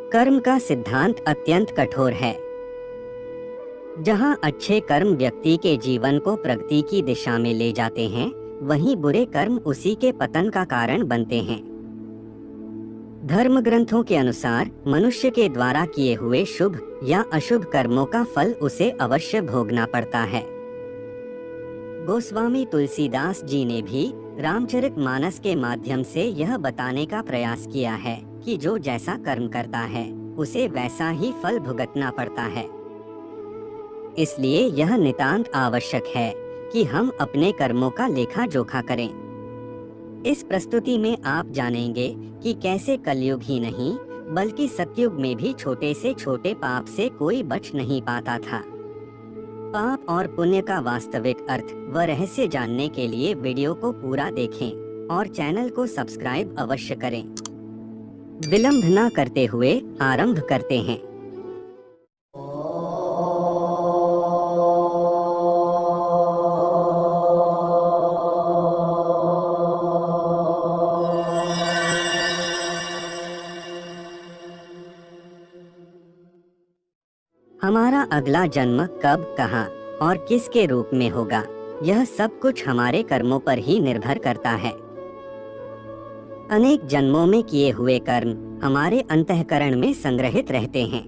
कर्म का सिद्धांत अत्यंत कठोर है। जहां अच्छे कर्म व्यक्ति के जीवन को प्रगति की दिशा में ले जाते हैं, वहीं बुरे कर्म उसी के पतन का कारण बनते हैं। धर्म ग्रंथों के अनुसार मनुष्य के द्वारा किए हुए शुभ या अशुभ कर्मों का फल उसे अवश्य भोगना पड़ता है। गोस्वामी तुलसीदास जी ने भी रामचरितमानस के माध्यम से यह बताने का प्रयास किया है कि जो जैसा कर्म करता है उसे वैसा ही फल भुगतना पड़ता है। इसलिए यह नितांत आवश्यक है कि हम अपने कर्मों का लेखा जोखा करें। इस प्रस्तुति में आप जानेंगे कि कैसे कलयुग ही नहीं बल्कि सतयुग में भी छोटे से छोटे पाप से कोई बच नहीं पाता था। पाप और पुण्य का वास्तविक अर्थ व रहस्य जानने के लिए वीडियो को पूरा देखें और चैनल को सब्सक्राइब अवश्य करें। विलंब न करते हुए आरंभ करते हैं। हमारा अगला जन्म कब, कहाँ और किसके रूप में होगा, यह सब कुछ हमारे कर्मों पर ही निर्भर करता है। अनेक जन्मों में किए हुए कर्म हमारे अंतःकरण में संग्रहित रहते हैं।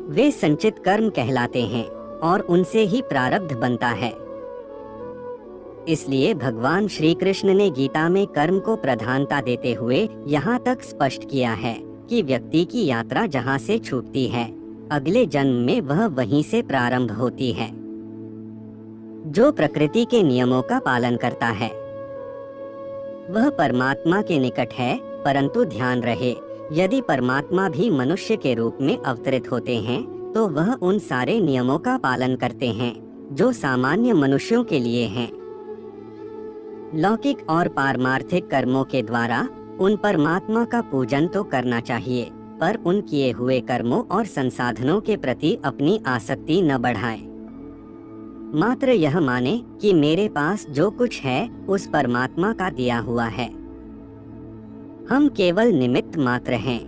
वे संचित कर्म कहलाते हैं और उनसे ही प्रारब्ध बनता है। इसलिए भगवान श्री कृष्ण ने गीता में कर्म को प्रधानता देते हुए यहाँ तक स्पष्ट किया है कि व्यक्ति की यात्रा जहाँ से छूटती है, अगले जन्म में वह वहीं से प्रारंभ होती है। जो प्रकृति के नियमों का पालन करता है वह परमात्मा के निकट है, परंतु ध्यान रहे, यदि परमात्मा भी मनुष्य के रूप में अवतरित होते हैं तो वह उन सारे नियमों का पालन करते हैं जो सामान्य मनुष्यों के लिए हैं। लौकिक और पारमार्थिक कर्मों के द्वारा उन परमात्मा का पूजन तो करना चाहिए, पर उन किए हुए कर्मों और संसाधनों के प्रति अपनी आसक्ति न बढ़ाएं। मात्र यह माने कि मेरे पास जो कुछ है उस परमात्मा का दिया हुआ है, हम केवल निमित्त मात्र हैं।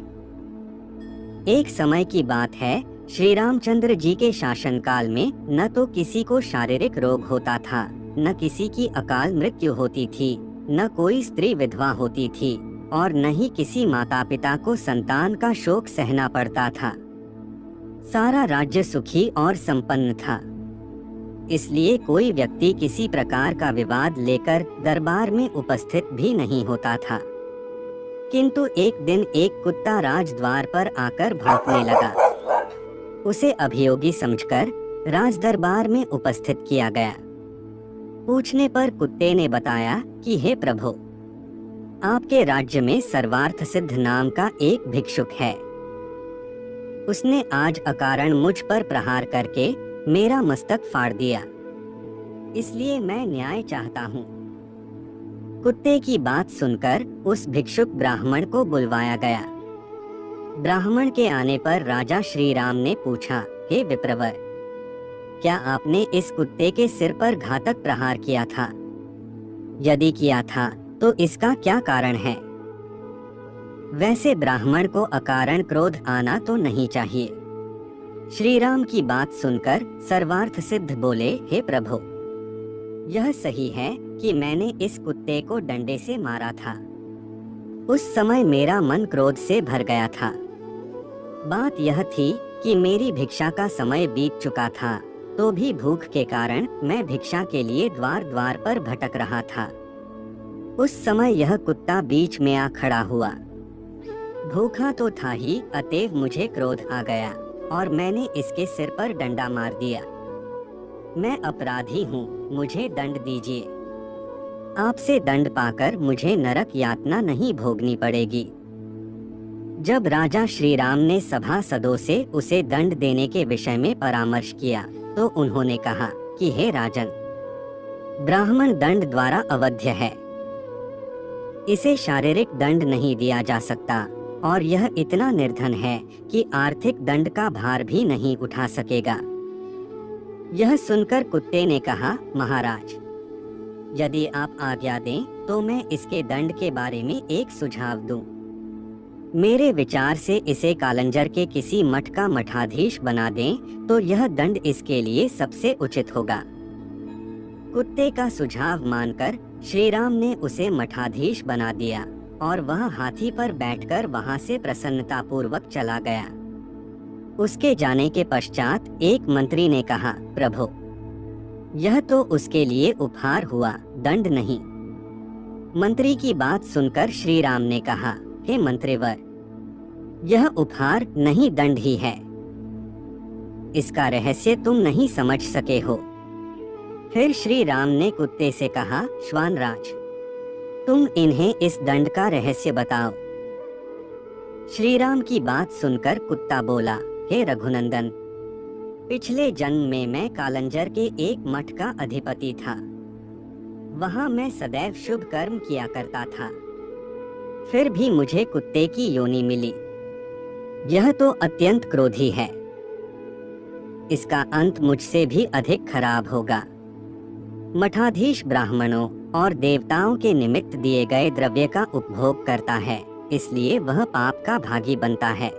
एक समय की बात है, श्री रामचंद्र जी के शासनकाल में न तो किसी को शारीरिक रोग होता था, न किसी की अकाल मृत्यु होती थी, न कोई स्त्री विधवा होती थी और न ही किसी माता पिता को संतान का शोक सहना पड़ता था। सारा राज्य सुखी और संपन्न था। इसलिए कोई व्यक्ति किसी प्रकार का विवाद लेकर दरबार में उपस्थित भी नहीं होता था। किंतु एक दिन एक कुत्ता राजद्वार पर आकर भौंकने लगा। उसे अभियोगी समझकर राज दरबार में उपस्थित किया गया। पूछने पर कुत्ते ने बताया कि हे प्रभु, आपके राज्य में सर्वार्थ सिद्ध नाम का एक भिक्षुक है। उसने आज अकारण मुझ पर प्रहार करके मेरा मस्तक फाड़ दिया, इसलिए मैं न्याय चाहता हूँ। कुत्ते की बात सुनकर उस भिक्षुक ब्राह्मण को बुलवाया गया। ब्राह्मण के आने पर राजा श्री राम ने पूछा, हे विप्रवर, क्या आपने इस कुत्ते के सिर पर घातक प्रहार किया था? यदि किया था तो इसका क्या कारण है? वैसे ब्राह्मण को अकारण क्रोध आना तो नहीं चाहिए। श्री राम की बात सुनकर सर्वार्थ सिद्ध बोले, हे प्रभु, यह सही है कि मैंने इस कुत्ते को डंडे से मारा था। उस समय मेरा मन क्रोध से भर गया था। बात यह थी कि मेरी भिक्षा का समय बीत चुका था, तो भी भूख के कारण मैं भिक्षा के लिए द्वार द्वार पर भटक रहा था। उस समय यह कुत्ता बीच में आ खड़ा हुआ। भूखा तो था ही, अतएव मुझे क्रोध आ गया और मैंने इसके सिर पर डंडा मार दिया। मैं अपराधी हूँ, मुझे दंड दीजिए। आपसे दंड पाकर मुझे नरक यातना नहीं भोगनी पड़ेगी। जब राजा श्री राम ने सभासदों से उसे दंड देने के विषय में परामर्श किया तो उन्होंने कहा कि हे राजन, ब्राह्मण दंड द्वारा अवध्य है, इसे शारीरिक दंड नहीं दिया जा सकता और यह इतना निर्धन है कि आर्थिक दंड का भार भी नहीं उठा सकेगा। यह सुनकर कुत्ते ने कहा, महाराज, यदि आप आज्ञा दें तो मैं इसके दंड के बारे में एक सुझाव दूं। मेरे विचार से इसे कालंजर के किसी मठ का मठाधीश बना दें तो यह दंड इसके लिए सबसे उचित होगा। कुत्ते का सुझाव मानकर श्री राम ने उसे मठाधीश बना दिया और वह हाथी पर बैठकर वहां से प्रसन्नतापूर्वक चला गया। उसके जाने के पश्चात एक मंत्री ने कहा, प्रभु, यह तो उसके लिए उपहार हुआ, दंड नहीं। मंत्री की बात सुनकर श्री राम ने कहा, हे मंत्रीवर, यह उपहार नहीं दंड ही है। इसका रहस्य तुम नहीं समझ सके हो। फिर श्री राम ने कुत्ते से कहा, श्वानराज, तुम इन्हें इस दंड का रहस्य बताओ। श्री राम की बात सुनकर कुत्ता बोला, हे रघुनंदन, पिछले जन्म में मैं कालंजर के एक मठ का अधिपति था। वहां मैं सदैव शुभ कर्म किया करता था। फिर भी मुझे कुत्ते की योनि मिली। यह तो अत्यंत क्रोधी है। इसका अंत मुझसे भी अधिक खराब होगा। मठाधीश ब्राह्मणों और देवताओं के निमित्त दिए गए द्रव्य का उपभोग करता है, इसलिए वह पाप का भागी बनता है।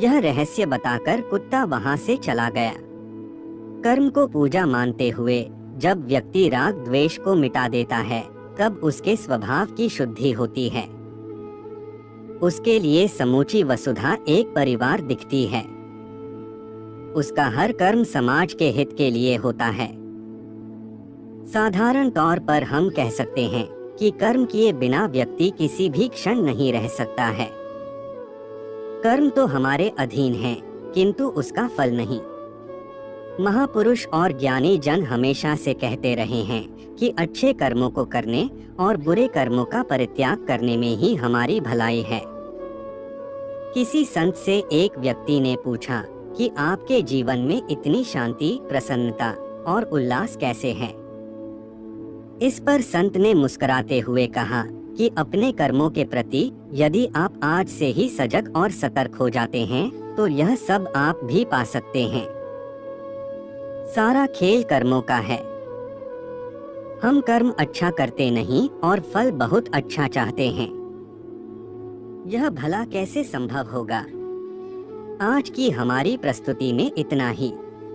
यह रहस्य बताकर कुत्ता वहां से चला गया। कर्म को पूजा मानते हुए जब व्यक्ति राग द्वेष को मिटा देता है, तब उसके स्वभाव की शुद्धि होती है। उसके लिए समूची वसुधा एक परिवार दिखती है। उसका हर कर्म समाज के हित के लिए होता है। साधारण तौर पर हम कह सकते हैं कि कर्म किए बिना व्यक्ति किसी भी क्षण नहीं रह सकता है। कर्म तो हमारे अधीन है, किंतु उसका फल नहीं। महापुरुष और ज्ञानी जन हमेशा से कहते रहे हैं कि अच्छे कर्मों को करने और बुरे कर्मों का परित्याग करने में ही हमारी भलाई है। किसी संत से एक व्यक्ति ने पूछा कि आपके जीवन में इतनी शांति, प्रसन्नता और उल्लास कैसे है? इस पर संत ने मुस्कुराते हुए कहा कि अपने कर्मों के प्रति यदि आप आज से ही सजग और सतर्क हो जाते हैं तो यह सब आप भी पा सकते हैं। सारा खेल कर्मों का है। हम कर्म अच्छा करते नहीं और फल बहुत अच्छा चाहते हैं। यह भला कैसे संभव होगा? आज की हमारी प्रस्तुति में इतना ही।